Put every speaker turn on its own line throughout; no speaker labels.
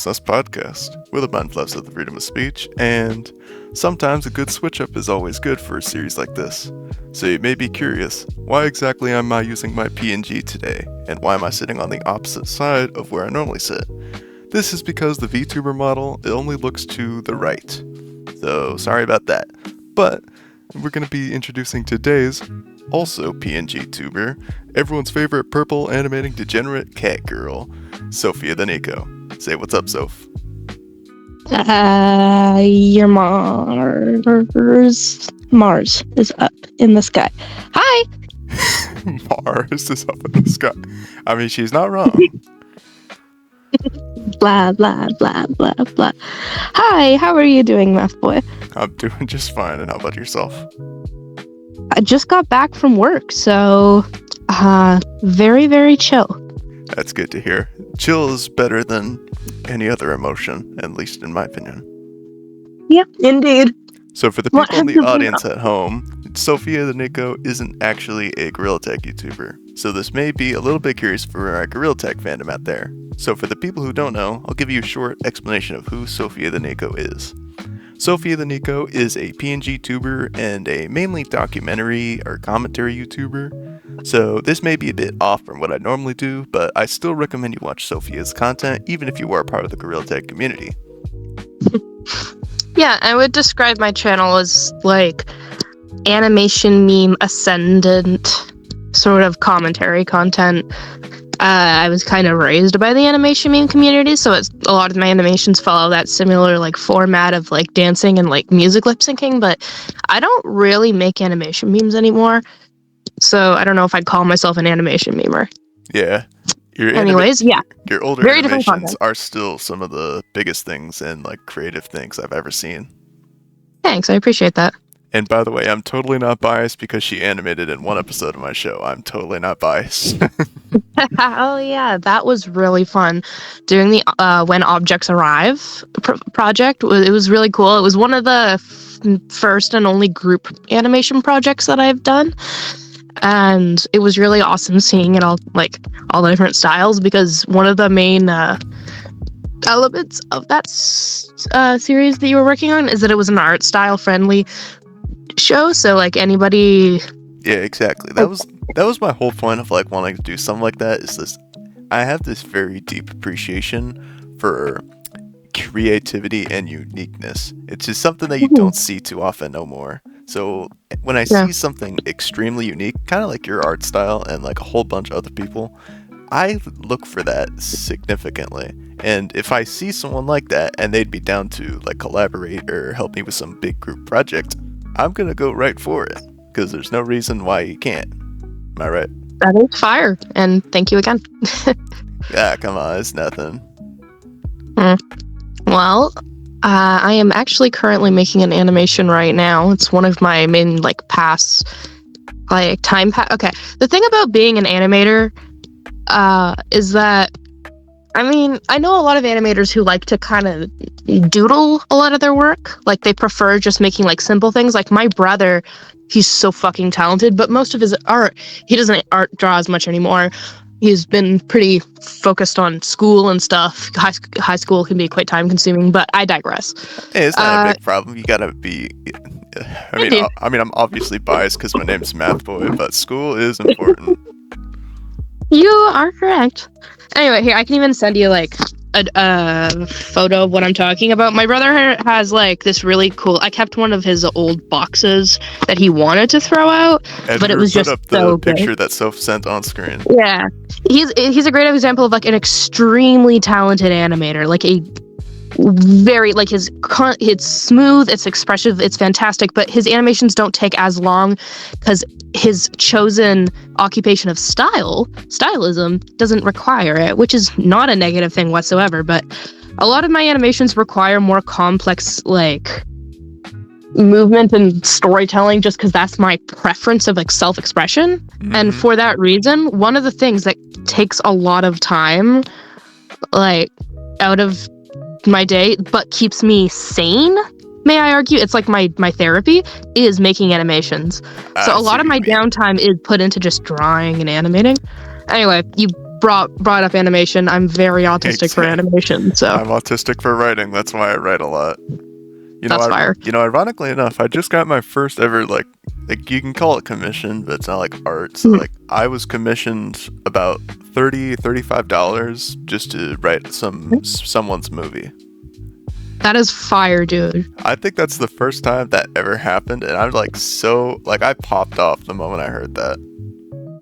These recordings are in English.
Sus podcast, where the mind fluffs at the freedom of speech, and sometimes a good switch-up is always good for a series like this. So you may be curious, why exactly am I using my PNG today, and why am I sitting on the opposite side of where I normally sit? This is because the VTuber model, it only looks to the right. So sorry about that. But we're going to be introducing today's also PNG tuber, everyone's favorite purple animating degenerate cat girl, SophTheNeko. Say what's up, Soph.
Your Mars is up in the sky. Hi!
Mars is up in the sky. I mean, she's not wrong.
Blah, blah, blah, blah, blah. Hi, how are you doing, Math Boy?
I'm doing just fine, and how about yourself?
I just got back from work, so, very, very chill.
That's good to hear. Chill is better than any other emotion, at least in my opinion.
Yep, indeed.
So for the people in the audience at home, SophTheNeko isn't actually a Gorilla Tech YouTuber, so this may be a little bit curious for our Gorilla Tech fandom out there. So for the people who don't know, I'll give you a short explanation of who SophTheNeko is. SophTheNeko is a PNG tuber and a mainly documentary or commentary YouTuber. So this may be a bit off from what I normally do, but I still recommend you watch Sophia's content, even if you are part of the Gorilla Tech community.
Yeah, I would describe my channel as like animation meme ascendant sort of commentary content. I was kind of raised by the animation meme community, so a lot of my animations follow that similar like format of like dancing and like music lip syncing, but I don't really make animation memes anymore, so I don't know if I'd call myself an animation memer.
Yeah.
Your
older
very
animations are still some of the biggest things and like creative things I've ever seen.
Thanks, I appreciate that.
And by the way, I'm totally not biased because she animated in one episode of my show. I'm totally not biased.
Oh yeah, that was really fun. Doing the When Objects Arrive project, it was really cool. It was one of the first and only group animation projects that I've done. And it was really awesome seeing it all the different styles, because one of the main elements of that series that you were working on is that it was an art style friendly show, so like anybody.
Yeah, exactly. That was my whole point of like wanting to do something like that. Is this? I have this very deep appreciation for creativity and uniqueness. It's just something that you don't see too often no more. So when I see something extremely unique, kind of like your art style and like a whole bunch of other people, I look for that significantly. And if I see someone like that and they'd be down to like collaborate or help me with some big group project, I'm gonna go right for it, because there's no reason why you can't. Am I right?
That is fire, and thank you again.
Yeah, come on, it's nothing.
Well, I am actually currently making an animation right now. It's one of my main past time. Okay, the thing about being an animator is that, I mean, I know a lot of animators who like to kind of doodle a lot of their work. Like, they prefer just making simple things. Like my brother, he's so fucking talented, but most of his art, he doesn't art draw as much anymore. He's been pretty focused on school and stuff. High school can be quite time consuming, but I digress.
Hey, it's not a big problem. You gotta be. I mean, I'm obviously biased because my name's Math Boy, but school is important.
You are correct. Anyway, here, I can even send you a photo of what I'm talking about. My brother has this really cool. I kept one of his old boxes that he wanted to throw out, but it was just
up
so
the picture
good.
That Soph sent on screen.
Yeah, he's a great example of an extremely talented animator. Very it's smooth, it's expressive, it's fantastic, but his animations don't take as long because his chosen occupation of stylism doesn't require it, which is not a negative thing whatsoever. But a lot of my animations require more complex movement and storytelling, just because that's my preference of self-expression. Mm-hmm. And for that reason, one of the things that takes a lot of time out of my day but keeps me sane, may I argue, it's my therapy, is making animations. So a lot of my downtime is put into just drawing and animating. Anyway, you brought up animation. I'm very autistic for animation, so
I'm autistic for writing. That's why I write a lot.
that's fire.
Ironically enough, I just got my first ever like you can call it commission, but it's not like art. So like I was commissioned about $35 just to write someone's movie.
That is fire, dude.
I think that's the first time that ever happened, and I'm like I popped off the moment I heard that.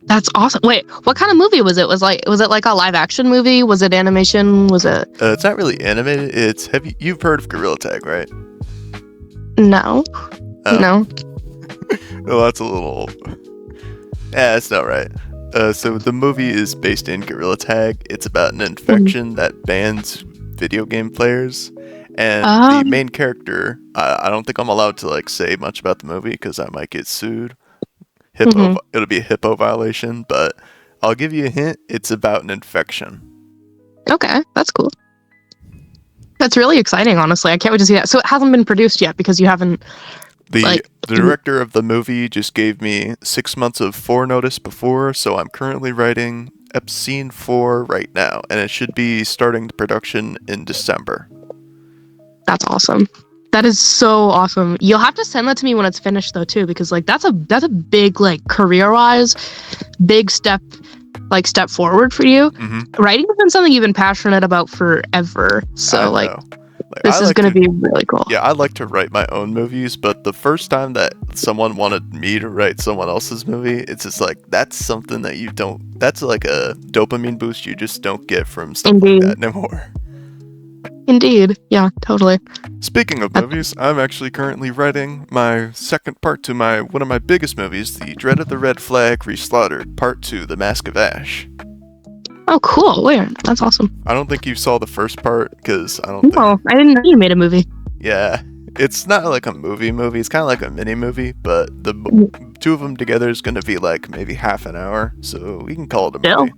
That's awesome. Wait, what kind of movie was it? Was it like a live action movie? Was it animation? Was it?
It's not really animated. You've heard of Gorilla Tag, right?
No.
Oh.
No.
Well, that's a little. Yeah, that's not right. So the movie is based in Gorilla Tag. It's about an infection that bans video game players, and the main character. I don't think I'm allowed to like say much about the movie because I might get sued. It'll be a HIPAA violation, but I'll give you a hint. It's about an infection.
Okay, that's cool. That's really exciting, honestly. I can't wait to see that. So it hasn't been produced yet because you haven't.
The director of the movie just gave me 6 months of forenotice before, so I'm currently writing scene 4 right now, and it should be starting the production in December.
That's awesome. That is so awesome. You'll have to send that to me when it's finished, though, too, because like that's a big like career-wise, big step forward for you.
Mm-hmm.
Writing has been something you've been passionate about forever. So this is going to be really cool.
Yeah, I like to write my own movies, but the first time that someone wanted me to write someone else's movie, it's just like that's something that you don't. That's like a dopamine boost you just don't get from stuff like that anymore.
Indeed. Yeah, totally.
Speaking of movies, I'm actually currently writing my second part to one of my biggest movies, The Dread of the Red Flag Reslaughtered, Part 2, The Mask of Ash.
Oh, cool. Weird. That's awesome.
I don't think you saw the first part, because I
didn't know you made a movie.
Yeah. It's not like a movie. It's kind of like a mini movie, but the two of them together is going to be like maybe half an hour, so we can call it a movie.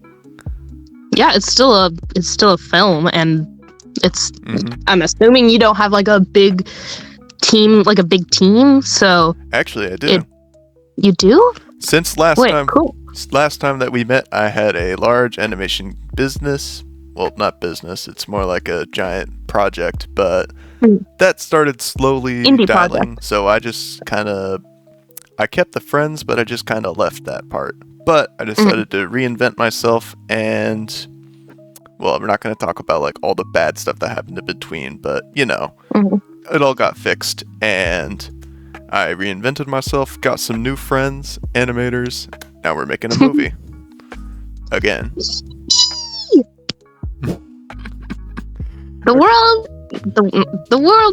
Yeah, it's still a film, and it's I'm assuming you don't have like a big team, so
actually I do.
You do?
Since last
time
that we met, I had a large animation business. Well, not business, it's more like a giant project, but that started slowly
Indie
dialing.
project.
So I just I kept the friends, but I just kind of left that part. But I decided to reinvent myself, and well, we're not going to talk about like all the bad stuff that happened in between, but it all got fixed, and I reinvented myself, got some new friends, animators. Now we're making a movie again.
The world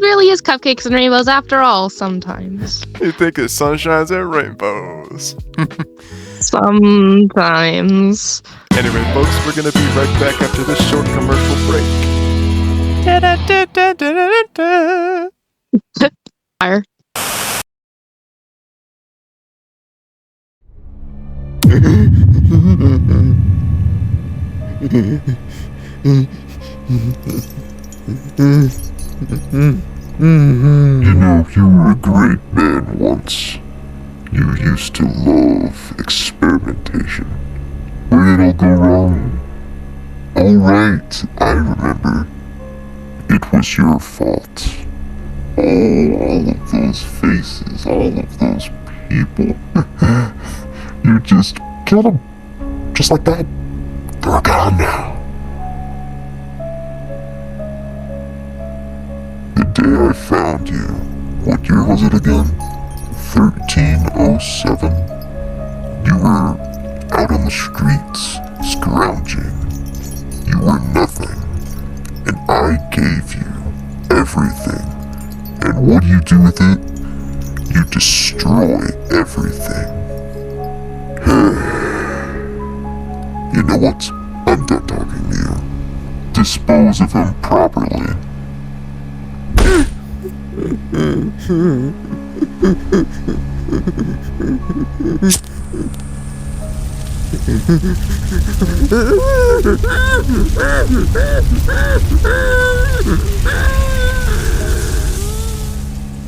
really is cupcakes and rainbows after all. Sometimes
you think it's sunshines and rainbows.
Sometimes.
Anyway, folks, we're gonna be right back after this short commercial break.
Fire.
You know, you were a great man once. You used to love experimentation. Where did it all go wrong? All right, I remember. It was your fault. All of those faces, all of those people. You just killed them. Just like that. They're gone now. The day I found you, what year was it again? 1307. You were out on the streets, scrounging. You were nothing, and I gave you everything. And what do you do with it? You destroy everything. You know what? I'm done talking to you. Dispose of him properly.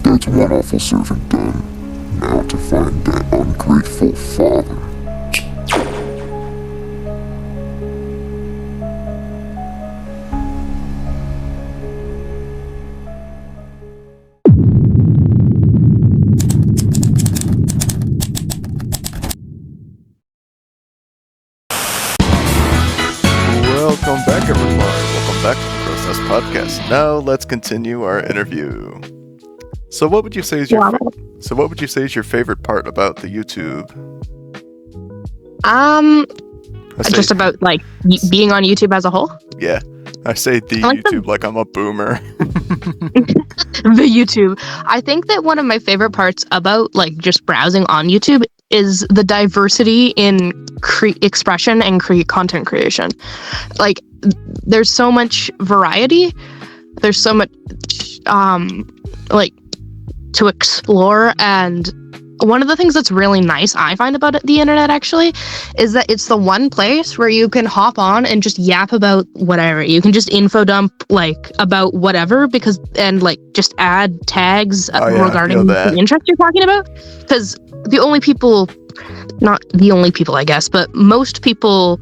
That's one awful servant done. Now to find that ungrateful father.
Now let's continue our interview. So what would you say is your favorite part about the YouTube?
Just about like being on YouTube as a whole.
Yeah, I say YouTube like I'm a boomer.
The YouTube. I think that one of my favorite parts about like just browsing on YouTube is the diversity in expression and content creation. Like, there's so much variety. There's so much like to explore, and one of the things that's really nice I find about the internet actually is that it's the one place where you can hop on and just yap about whatever. You can just info dump like about whatever and like just add tags regarding the interest you're talking about. Because the only people, not the only people I guess, but most people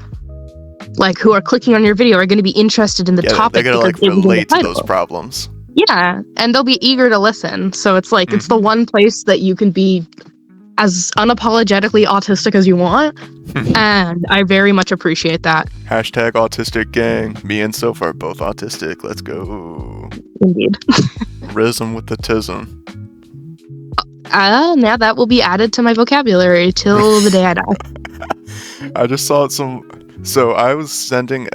like who are clicking on your video are going to be interested in the topic.
They're going to like relate to those problems.
Yeah, and they'll be eager to listen. So it's like, it's the one place that you can be as unapologetically autistic as you want. And I very much appreciate that.
Hashtag autistic gang. Me and Soph are both autistic. Let's go.
Indeed.
Rhythm with the tism.
Now that will be added to my vocabulary till the day I die.
I just saw so I was sending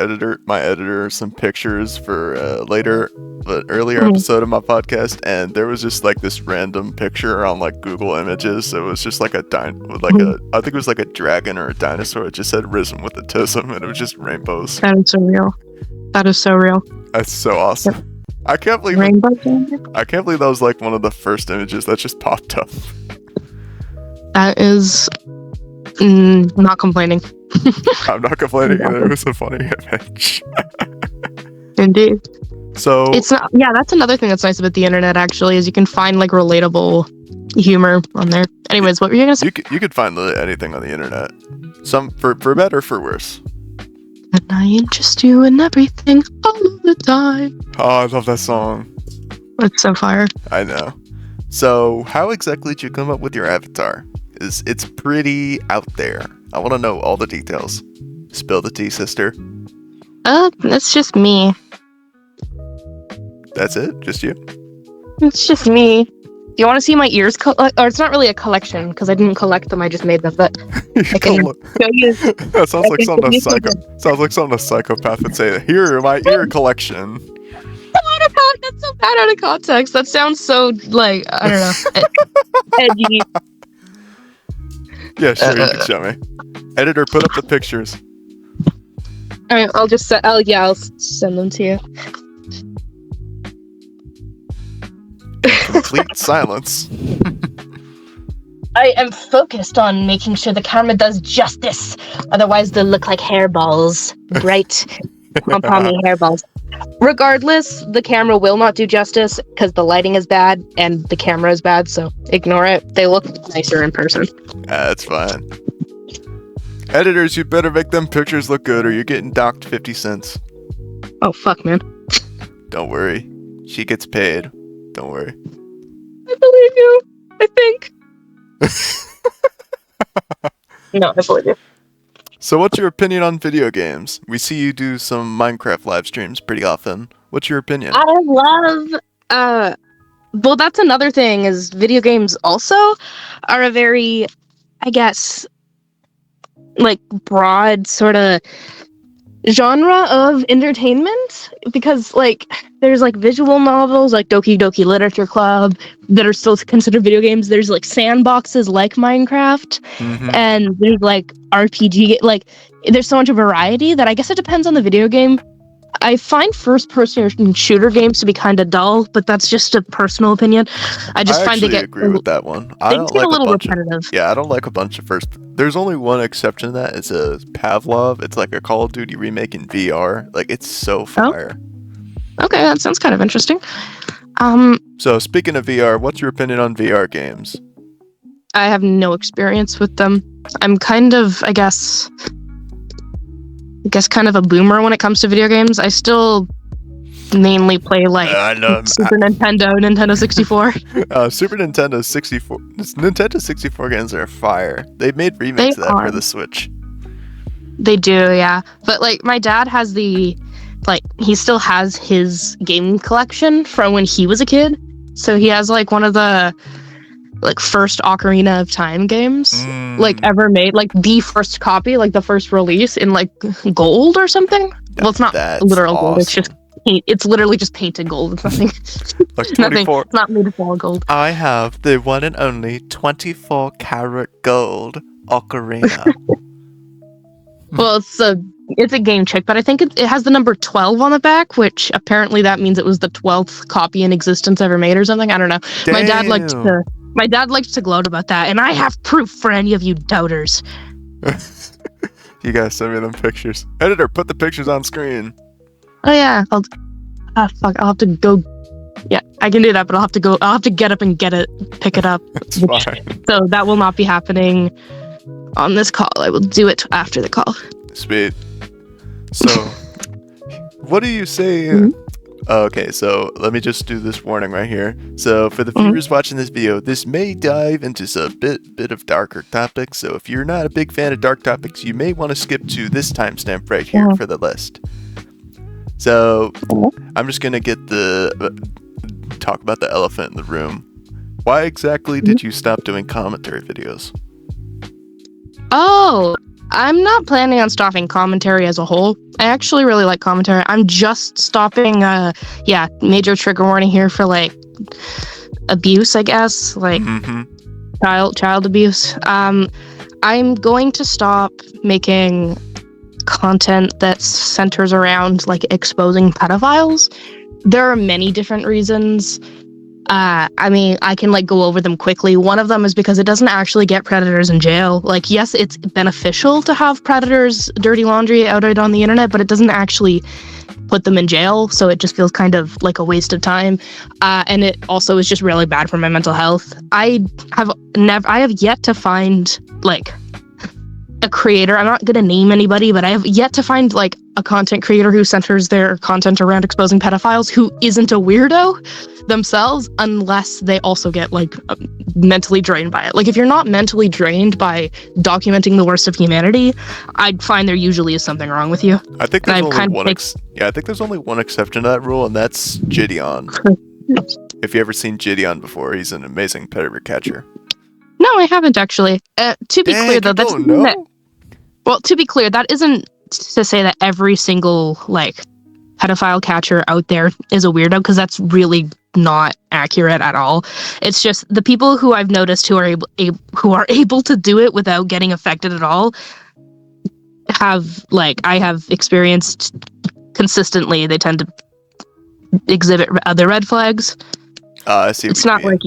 my editor some pictures for earlier episode of my podcast, and there was just like this random picture on like Google Images. It was just like I think it was like a dragon or a dinosaur. It just said "risen with autism," and it was just rainbows.
That is so real. That is so real.
That's so awesome. Yep. I can't believe that was like one of the first images that just popped up.
That is not complaining.
I'm not complaining either. It was a funny image.
Indeed.
So
it's not. Yeah, that's another thing that's nice about the internet. Actually, is you can find like relatable humor on there. Anyways, what were you gonna say?
You could find anything on the internet. Some for better, for worse.
And I interest you in everything all the time.
Oh, I love that song.
It's so fire.
I know. So, how exactly did you come up with your avatar? It's pretty out there. I want to know all the details. Spill the tea, sister.
It's just me.
That's it? Just you?
It's just me. Do you want to see my ears? Or it's not really a collection because I didn't collect them. I just made them. But I can show you.
That sounds like something a psychopath would say. Here, my ear collection.
That's so bad out of context. That sounds so like I don't know, edgy.
Yeah, sure. You can show me. Editor, put up the pictures.
All right, I'll send them to you.
Complete silence.
I am focused on making sure the camera does justice. Otherwise, they'll look like hairballs. Bright, pom-pommy hairballs. Regardless, the camera will not do justice because the lighting is bad and the camera is bad, so ignore it. They look nicer in person.
That's fine. Editors, you better make them pictures look good or you're getting docked 50 cents.
Oh, fuck, man.
Don't worry. She gets paid. Don't worry.
I believe you. I think. No, I believe you.
So what's your opinion on video games? We see you do some Minecraft live streams pretty often. What's your opinion?
I love, well, that's another thing, is video games also are a very, I guess, like, broad sort of genre of entertainment, because, like, there's, like, visual novels, like Doki Doki Literature Club, that are still considered video games. There's, like, sandboxes like Minecraft, and there's, like, RPG, like, there's so much variety that I guess it depends on the video game. I find first-person shooter games to be kind of dull, but that's just a personal opinion. I find they get
agree with that one. I don't like a little repetitive. I don't like a bunch of first. There's only one exception to that. It's a Pavlov. It's like a Call of Duty remake in VR. Like, it's so fire.
Okay, that sounds kind of interesting.
So speaking of VR, what's your opinion on VR games?
I have no experience with them. I'm kind of, I guess kind of a boomer when it comes to video games. I still mainly play like Super Nintendo 64.
Super Nintendo 64. Nintendo 64 games are fire. They made remakes of that for the Switch.
They do, yeah. But like my dad has the like he still has his game collection from when he was a kid. So he has like one of the like first Ocarina of Time games like ever made, like the first copy, like the first release in like gold or something. Well, it's not literal gold. It's just it's literally just painted gold. It's nothing.
Like
Nothing.
24.
It's not made of all gold.
I have the one and only 24 karat gold ocarina.
Well, it's a game chick, but I think it has the number 12 on the back, which apparently that means it was the 12th copy in existence ever made or something. I don't know.
Damn.
My dad likes to gloat about that, and I have proof for any of you doubters.
You gotta send me them pictures. Editor, put the pictures on screen.
Oh yeah, I'll have to go. Yeah, I can do that, but I'll have to get up and pick it up.
That's fine.
So that will not be happening on this call. I will do it after the call.
Sweet. So, what do you say? Okay, so let me just do this warning right here. So, for the viewers watching this video, this may dive into some bit of darker topics. So, if you're not a big fan of dark topics, you may want to skip to this timestamp right here for the list. So, I'm just gonna talk about the elephant in the room. Why exactly did you stop doing commentary videos?
Oh, I'm not planning on stopping commentary as a whole. I actually really like commentary. I'm just stopping, major trigger warning here for, like, abuse, I guess. Like, child abuse. I'm going to stop making content that centers around, like, exposing pedophiles. There are many different reasons. I mean, I can like go over them quickly. One of them is because it doesn't actually get predators in jail. Like, yes, it's beneficial to have predators' dirty laundry out on the internet, but it doesn't actually put them in jail. So it just feels kind of like a waste of time. And it also is just really bad for my mental health. I have yet to find like a creator. I'm not going to name anybody, but I have yet to find like a content creator who centers their content around exposing pedophiles who isn't a weirdo themselves, unless they also get like mentally drained by it. Like, if you're not mentally drained by documenting the worst of humanity, I'd find there usually is something wrong with you.
I think there's I think there's only one exception to that rule, and that's Gideon. If you ever seen Gideon before, he's an amazing predator catcher.
No, I haven't actually. To be clear, though, that's well, to be clear, that isn't to say that every single like pedophile catcher out there is a weirdo, because that's really not accurate at all. It's just the people who I've noticed who are able to do it without getting affected at all have, like, I have experienced consistently, they tend to exhibit other red flags.
I see.
It's not like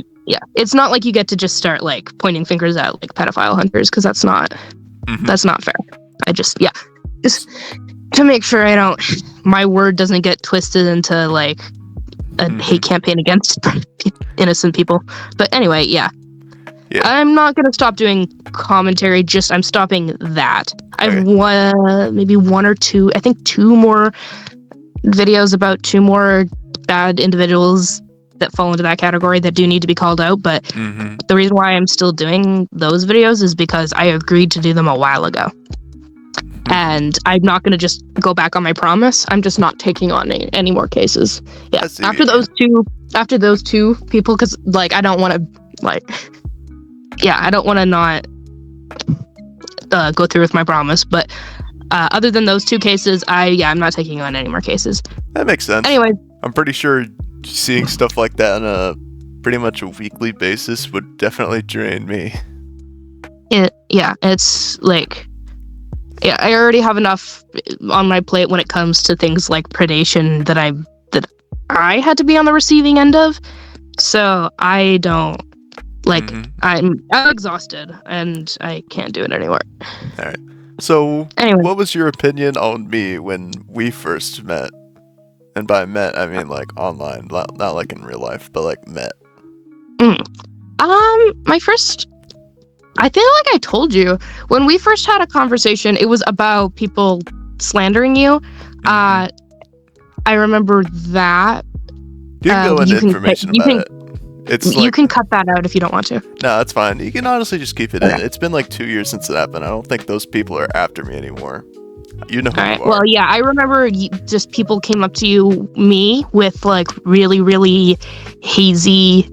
it's not like you get to just start like pointing fingers at like pedophile hunters, because that's not fair. I just to make sure my word doesn't get twisted into like a hate campaign against innocent people. But anyway, yeah. I'm not going to stop doing commentary, just I'm stopping that. I've maybe one or two, I think two more videos about two more bad individuals that fall into that category that do need to be called out. But the reason why I'm still doing those videos is because I agreed to do them a while ago. And I'm not going to just go back on my promise. I'm just not taking on any more cases. Yeah. After those two people, because like I don't want to not go through with my promise. But other than those two cases, I'm not taking on any more cases.
That makes sense.
Anyway,
I'm pretty sure seeing stuff like that on a pretty much a weekly basis would definitely drain me.
It's like. Yeah, I already have enough on my plate when it comes to things like predation that I had to be on the receiving end of. So I don't like I'm exhausted and I can't do it anymore.
All right. So
anyway,
what was your opinion on me when we first met? And by met I mean like online, not like in real life, but like met. I feel like I told you when we first had a conversation, it was about people slandering you. I remember that. You can go into information about it.
You can cut that out if you don't want to.
No, that's fine. You can honestly just keep it in. It's been like 2 years since it happened. I don't think those people are after me anymore. You know who
All
you
right.
are.
Well, yeah, I remember just people came up to me with like really, really hazy,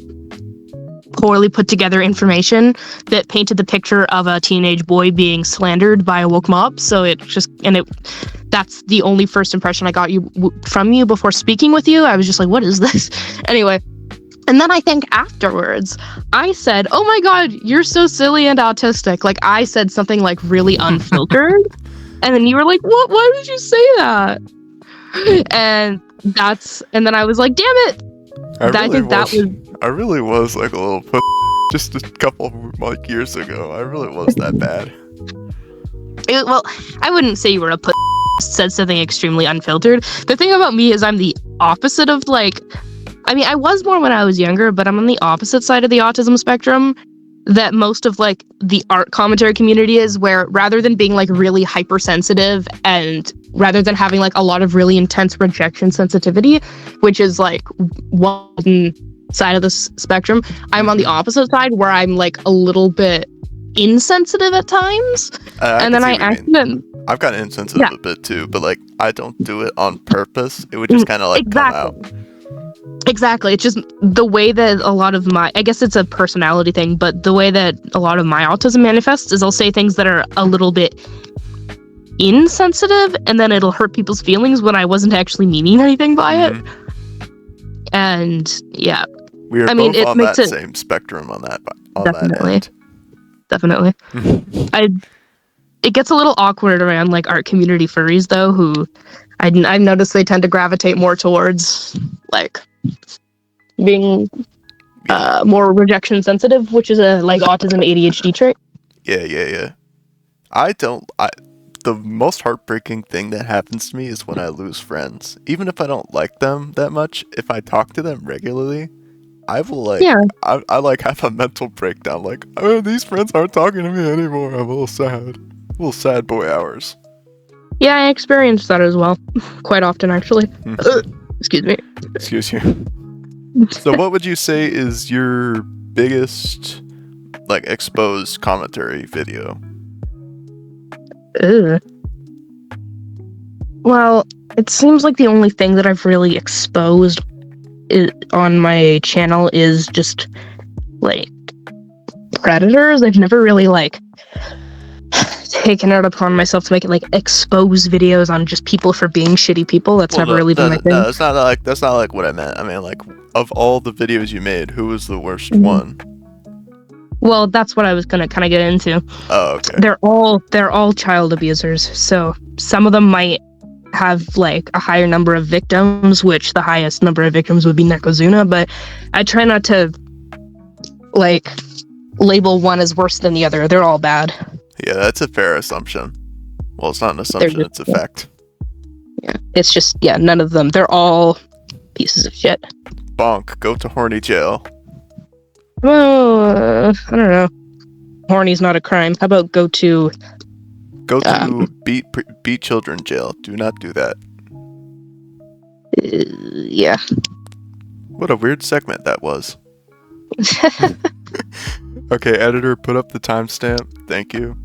poorly put together information that painted the picture of a teenage boy being slandered by a woke mob. So that's the only first impression I got from you before speaking with you. I was just like, what is this? Anyway. And then I think afterwards, I said, oh my God, you're so silly and autistic. Like I said something like really unfiltered. And then you were like, what? Why did you say that? And then I was like, damn it.
I really was like a little just a couple of like years ago. I really was that bad.
Well, I wouldn't say you were a said something extremely unfiltered. The thing about me is I'm the opposite of like, I mean, I was more when I was younger, but I'm on the opposite side of the autism spectrum that most of like the art commentary community is, where rather than being like really hypersensitive and rather than having like a lot of really intense rejection sensitivity, which is like one side of the spectrum, I'm on the opposite side where I'm like a little bit insensitive at times. And then
I've gotten insensitive a bit too, but like I don't do it on purpose. It would just kind of like come out.
Exactly. It's just the way that a lot of I guess it's a personality thing, but the way that a lot of my autism manifests is I'll say things that are a little bit insensitive, and then it'll hurt people's feelings when I wasn't actually meaning anything by it. And yeah.
We are both on that same spectrum on that end.
Definitely. It gets a little awkward around like art community furries though, who I've noticed they tend to gravitate more towards like being more rejection sensitive, which is a like autism ADHD trait.
Yeah. The most heartbreaking thing that happens to me is when I lose friends. Even if I don't like them that much, if I talk to them regularly, I will like I like have a mental breakdown like, oh, these friends aren't talking to me anymore. I'm a little sad. Little sad boy hours.
Yeah, I experienced that as well. Quite often actually. Excuse me.
Excuse you. So what would you say is your biggest like exposed commentary video?
Well, it seems like the only thing that I've really exposed on my channel is just like predators. I've never really like taken it upon myself to make it like expose videos on just people for being shitty people. That's never really been my thing.
No, that's not like what I meant. I mean, like, of all the videos you made, who was the worst one?
Well, that's what I was gonna kind of get into.
Oh, okay.
They're all child abusers. So some of them might have like a higher number of victims, which the highest number of victims would be Nekozuna, but I try not to like label one as worse than the other. They're all bad.
Yeah, that's a fair assumption. Well, it's not an assumption, it's a fact.
Yeah, it's just, none of them. They're all pieces of shit.
Bonk, go to horny jail.
Well, I don't know. Horny's not a crime. How about go to
beat children jail? Do not do that.
Yeah.
What a weird segment that was. Okay, editor, put up the timestamp. Thank you.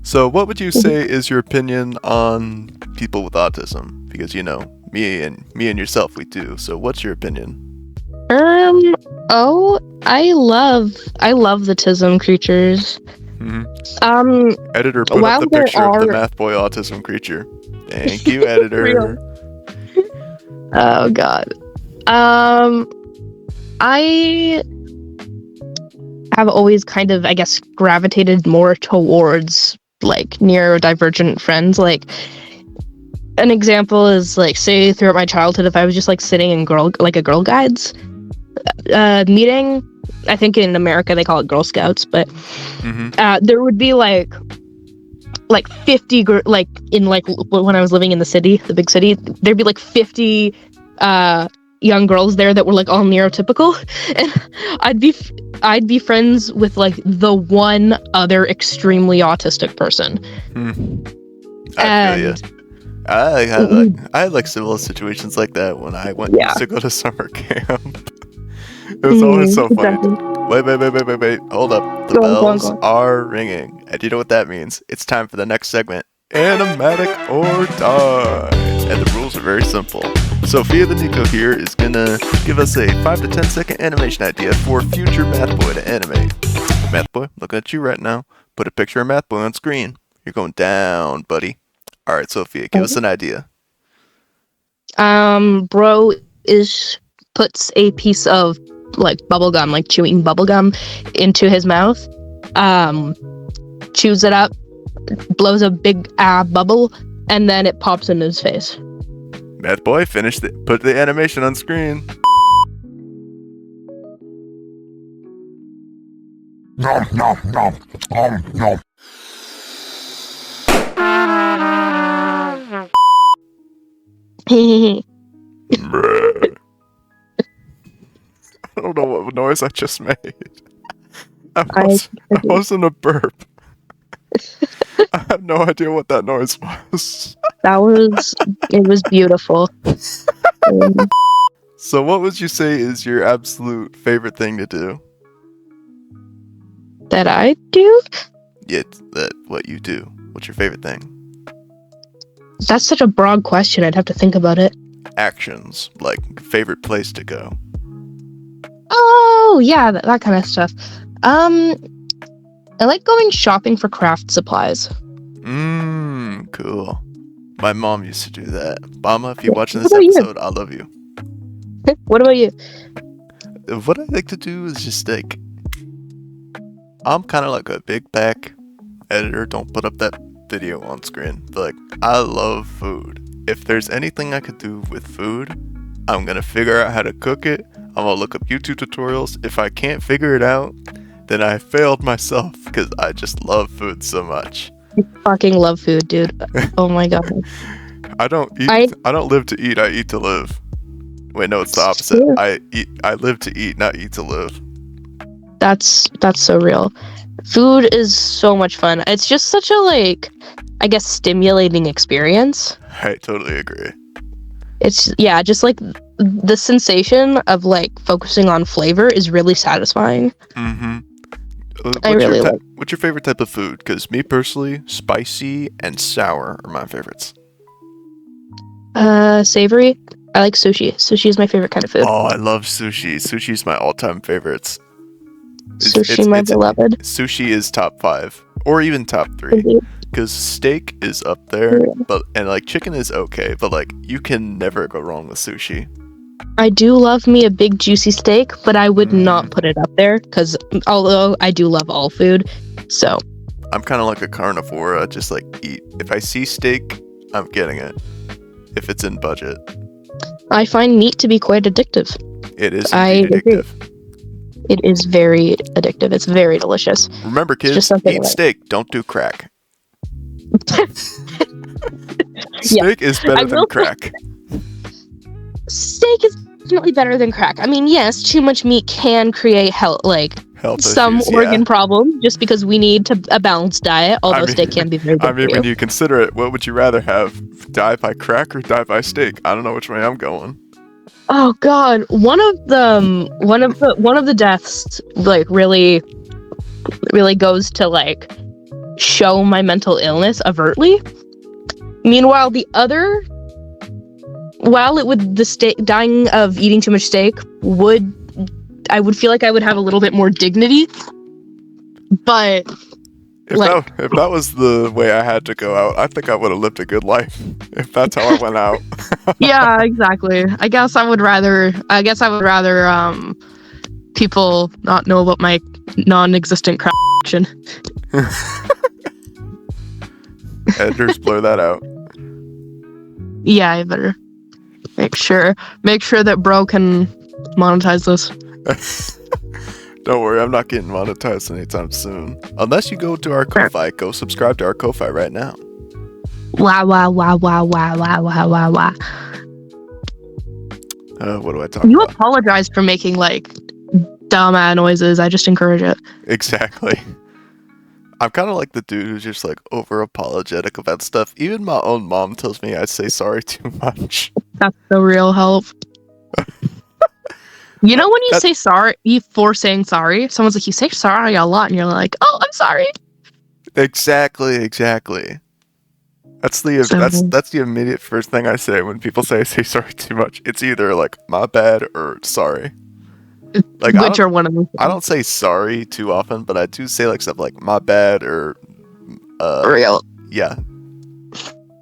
So what would you say is your opinion on people with autism? Because, you know, me and yourself, we do. So what's your opinion?
I love the Tism creatures.
Editor, put up the picture of the math boy autism creature. Thank you, editor.
Oh god. I have always kind of, I guess, gravitated more towards like neurodivergent friends. Like an example is like, say throughout my childhood, if I was just like sitting in a Girl Guides meeting, I think in America they call it Girl Scouts, but there would be like 50 like in like when I was living in the big city, there'd be like 50 young girls there that were like all neurotypical, and I'd be friends with like the one other extremely autistic person.
I feel you. I had like similar situations like that when I used to go to summer camp. It was always so funny. Wait. Hold up. The bells are ringing. And do you know what that means? It's time for the next segment. Animatic or die. And the rules are very simple. SophTheNeko here is gonna give us a 5 to 10 second animation idea for future Math Boy to animate. Math Boy, looking at you right now. Put a picture of Math Boy on screen. You're going down, buddy. Alright, Sophia, give us an idea.
Bro puts a piece of like bubblegum, like chewing bubblegum, into his mouth. Chews it up, blows a big bubble, and then it pops into his face.
Math Boy, put the animation on screen.
Nom nom nom nom.
Bruh. I don't know what noise I just made. I wasn't a burp. I have no idea what that noise was.
It was beautiful.
So what would you say is your absolute favorite thing to do?
That I do?
Yeah, what you do. What's your favorite thing?
That's such a broad question. I'd have to think about it.
Actions, like favorite place to go.
Oh, yeah, that kind of stuff. I like going shopping for craft supplies.
Cool. My mom used to do that. Mama, if you're watching this
What about you?
episode, I love you.
What about you?
What I like to do is just like, I'm kind of like a big back editor. Don't put up that video on screen. But like, I love food. If there's anything I could do with food, I'm gonna figure out how to cook it. I'm gonna look up YouTube tutorials. If I can't figure it out, then I failed myself because I just love food so much.
I fucking love food, dude. Oh my god.
I don't live to eat. I eat to live. Wait, no, it's the opposite. I live to eat, not eat to live.
That's so real. Food is so much fun. It's just such a I guess stimulating experience.
I totally agree.
It's just like the sensation of focusing on flavor is really satisfying.
Mm-hmm. What's your favorite type of food? Because me personally, spicy and sour are my favorites.
Savory. I like sushi. Sushi is my favorite kind of food.
Oh, I love sushi. Sushi is my all-time favorites.
Sushi, my beloved.
Sushi is top 5 or even top 3. Because steak is up there, and chicken is okay, but you can never go wrong with sushi.
I do love me a big juicy steak, but I would not put it up there because although I do love all food, so
I'm kind of like a carnivore. I just eat. If I see steak, I'm getting it. If it's in budget.
I find meat to be quite addictive.
It is addictive.
It is very addictive. It's very delicious.
Remember, kids, eat steak. Don't do crack. Steak is better than crack.
Steak is definitely better than crack. I mean, yes, too much meat can create health some
issues,
organ problem just because we need a balanced diet, although steak can be very good for you.
when you consider it, what would you rather have? Die by crack or die by steak? I don't know which way I'm going.
Oh god, one of the deaths really goes to show my mental illness overtly. Meanwhile, the other, while dying of eating too much steak I would feel like I would have a little bit more dignity. But
if that was the way I had to go out, I think I would have lived a good life. If that's how I went out.
Yeah, exactly. I guess I would rather people not know about my non-existent crap action.
Editors, blur that out.
Yeah, I better make sure that bro can monetize this.
Don't worry, I'm not getting monetized anytime soon. Unless you go to our Ko-Fi. Go subscribe to our Ko-Fi right now.
Wow. What
do I talk
You
about?
apologize for making dumb noises. I just encourage it.
Exactly. I'm kind of like the dude who's just over apologetic about stuff. Even my own mom tells me I say sorry too much.
That's the real help. You know when you say sorry for saying sorry, someone's like, you say sorry a lot, and you're like, oh, I'm sorry.
Exactly. That's the immediate first thing I say when people say I say sorry too much. It's either like my bad or sorry. Like
which are one of them.
I don't say sorry too often, but I do say like stuff like my bad or
Real.
yeah.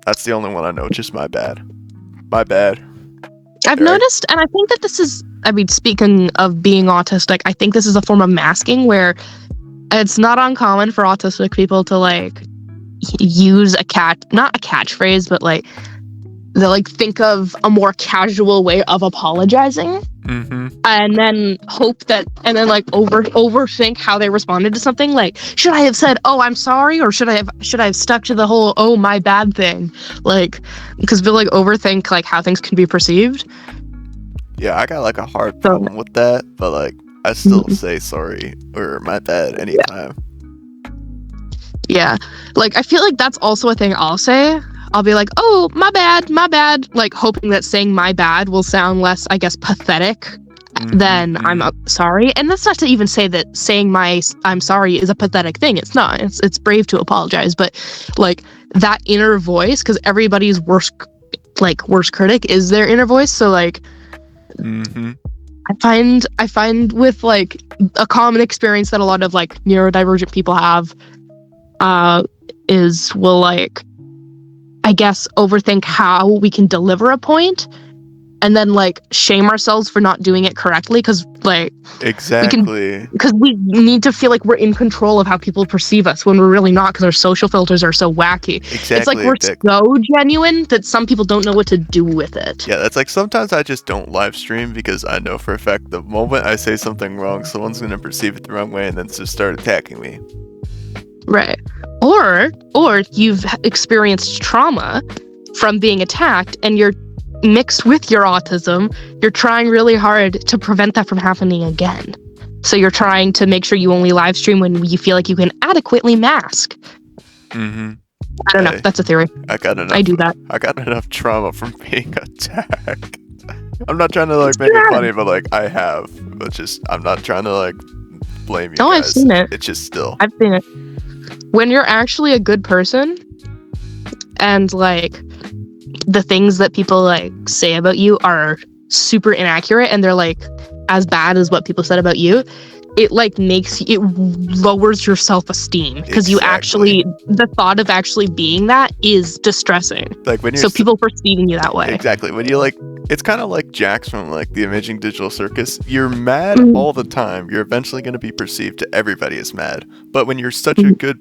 That's the only one I know, just my bad. My bad.
I've noticed, and I think that this is, I mean, speaking of being autistic, I think this is a form of masking where it's not uncommon for autistic people to like use not a catchphrase, but like they like think of a more casual way of apologizing, and then hope that, and then like overthink how they responded to something. Like, should I have said, "Oh, I'm sorry," or should I have stuck to the whole "Oh, my bad" thing? Like, because they'll like overthink like how things can be perceived.
Yeah, I got like a hard problem with that, but like I still say sorry or my bad anytime.
Yeah, like I feel like that's also a thing I'll say. I'll be like, "Oh, my bad," like hoping that saying "my bad" will sound less, I guess, pathetic than "I'm sorry." And that's not to even say that saying "I'm sorry" is a pathetic thing. It's not. It's brave to apologize, but like that inner voice, because everybody's worst critic is their inner voice. So like, I find with like a common experience that a lot of like neurodivergent people have, is we'll like, I guess, overthink how we can deliver a point, and then like shame ourselves for not doing it correctly, because like because we need to feel like we're in control of how people perceive us when we're really not, because our social filters are so wacky. It's like we're so genuine that some people don't know what to do with it.
Yeah, that's like sometimes I just don't live stream because I know for a fact the moment I say something wrong, someone's gonna perceive it the wrong way and then just start attacking me.
Right. Or you've experienced trauma from being attacked, and you're mixed with your autism, you're trying really hard to prevent that from happening again. So you're trying to make sure you only live stream when you feel like you can adequately mask. I don't know. That's a theory. I do that.
I got enough trauma from being attacked. I'm not trying to like make it funny, but like I have. But just I'm not trying to like blame you guys.
I've seen it.
It's just still.
I've seen it. When you're actually a good person, and like the things that people like say about you are super inaccurate, and they're like as bad as what people said about you, it like it lowers your self-esteem, because you actually, the thought of actually being that is distressing. Like when you're people perceiving you that way.
Exactly. When you like, it's kind of like Jax from like the Imaging Digital Circus. You're mad all the time. You're eventually going to be perceived to everybody as mad. But when you're such a good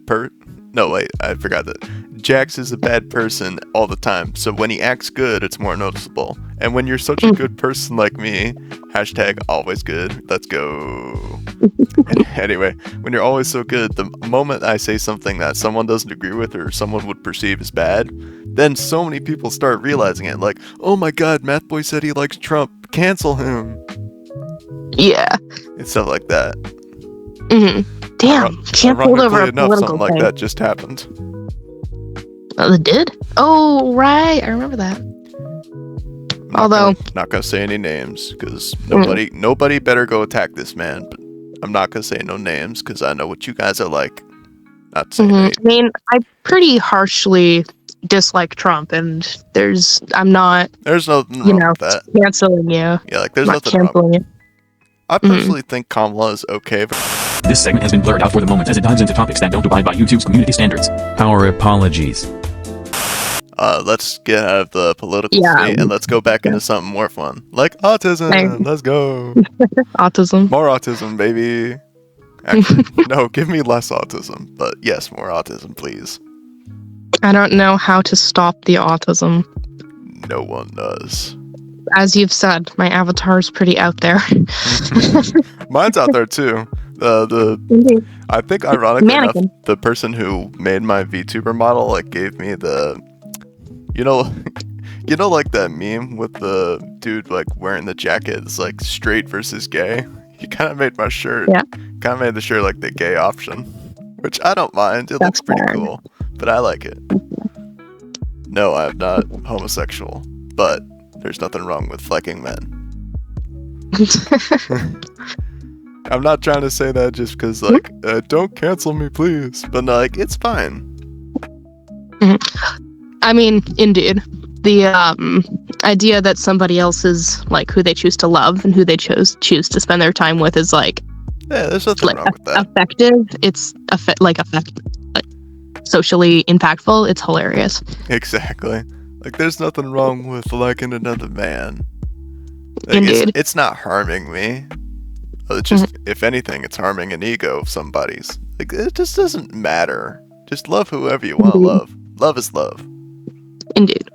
no, wait, I forgot that. Jax is a bad person all the time, so when he acts good, it's more noticeable. And when you're such a good person like me, #always good, let's go. Anyway, when you're always so good, the moment I say something that someone doesn't agree with or someone would perceive as bad, then so many people start realizing it, like, oh my god, Math Boy said he likes Trump, cancel him.
Yeah.
And stuff like that.
Damn, canceled over a political
something like that just happened.
Oh, it did? Oh, right, I remember that.
Not gonna say any names, because nobody better go attack this man. But I'm not gonna say no names, because I know what you guys are like. Not saying
I mean, I pretty harshly dislike Trump, and there's nothing wrong with that. Canceling you.
Yeah, like there's nothing wrong. You. I personally think Kamala is okay.
This segment has been blurred out for the moment as it dives into topics that don't abide by YouTube's community standards. Our apologies.
Let's get out of the political state and let's go back into something more fun. Like autism. Let's go.
Autism.
More autism, baby. Actually, no, give me less autism. But yes, more autism, please.
I don't know how to stop the autism.
No one does.
As you've said, my avatar's pretty out there.
Mine's out there too. I think ironically enough, the person who made my VTuber model like gave me the, you know like that meme with the dude like wearing the jacket. It's like straight versus gay. He kind of made my shirt. Yeah. Kind of made the shirt like the gay option, which I don't mind. It looks pretty cool, but I like it. No, I'm not homosexual, but there's nothing wrong with flecking men. I'm not trying to say that just because, like, don't cancel me, please. But, like, it's fine.
I mean, indeed. The idea that somebody else is like who they choose to love and who they choose to spend their time with is like
there's nothing wrong with that.
effective. It's like socially impactful. It's hilarious.
Exactly. Like, there's nothing wrong with liking another man. Like,
Indeed.
it's not harming me. It's just, if anything, it's harming an ego of somebody's. Like, it just doesn't matter. Just love whoever you want to love. Love is love.
Indeed.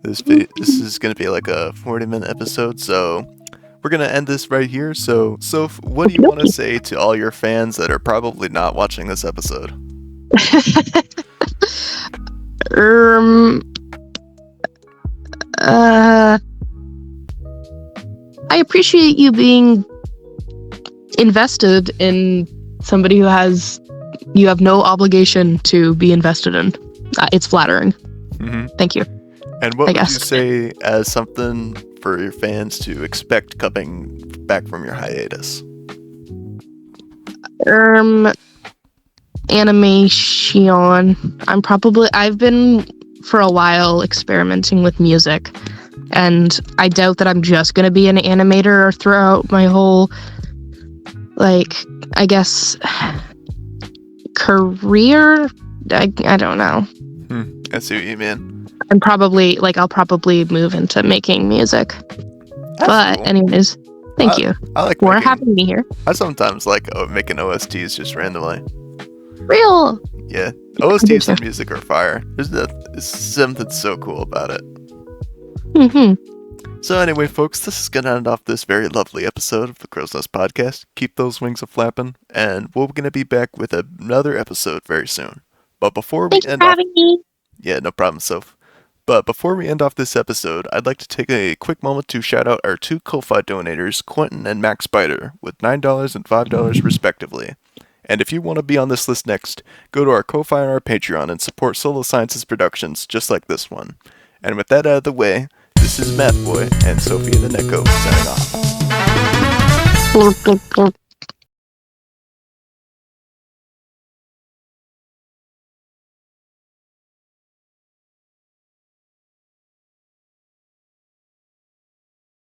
This is going to be like a 40-minute episode, so we're going to end this right here. So, Soph, what do you want to say to all your fans that are probably not watching this episode?
I appreciate you being invested in somebody who you have no obligation to be invested in. It's flattering.
Mm-hmm.
Thank you.
And what would you say as something for your fans to expect coming back from your hiatus?
Animation. I've been for a while experimenting with music, and I doubt that I'm just gonna be an animator throughout my whole, like, I guess, career. I don't know.
I see what you mean.
I'll probably move into making music.
That's
but
cool.
Anyways, thank you for having me here.
I sometimes like making OSTs just randomly.
Real.
Yeah, OSTs and music are fire. There's something so cool about it.
Mm-hmm.
So anyway, folks, this is gonna end off this very lovely episode of the Crow's Nest Podcast. Keep those wings a flapping, and we're gonna be back with another episode very soon. But before we end off, yeah, no problem, Soph. But before we end off this episode, I'd like to take a quick moment to shout out our two Ko-Fi donators, Quentin and Max Spider, with $9 and $5 respectively. And if you want to be on this list next, go to our Ko-Fi and our Patreon and support Solo Sciences productions just like this one. And with that out of the way, this is Math Boy and SophTheNeko signing off.